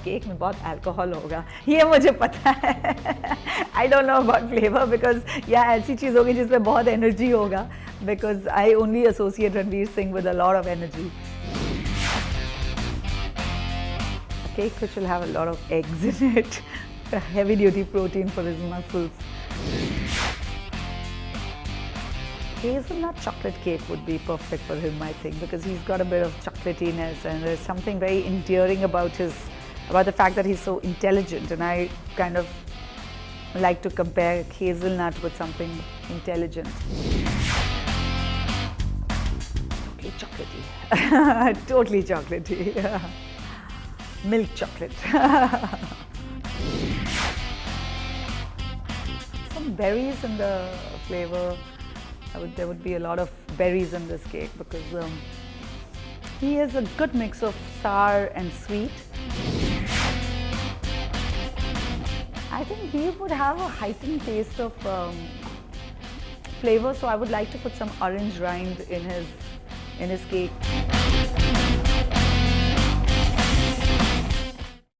Cake में बहुत alcohol होगा, ये मुझे पता है. I don't know about flavor because ऐसी चीज़ होगी जिसमें बहुत एनर्जी होगा, because I only associate Ranveer Singh with a lot of energy. A cake which will have a lot of eggs in it, heavy duty protein for his muscles. Hazelnut chocolate cake would be perfect for him, I think, because he's got a bit of chocolatiness and there's something very endearing about the fact that he's so intelligent, and I kind of like to compare hazelnut with something intelligent. Totally chocolatey. Totally chocolatey. Milk chocolate. Some berries in the flavor. There would be a lot of berries in this cake because he has a good mix of sour and sweet. I think he would have a heightened taste of flavor, so I would like to put some orange rind in his cake.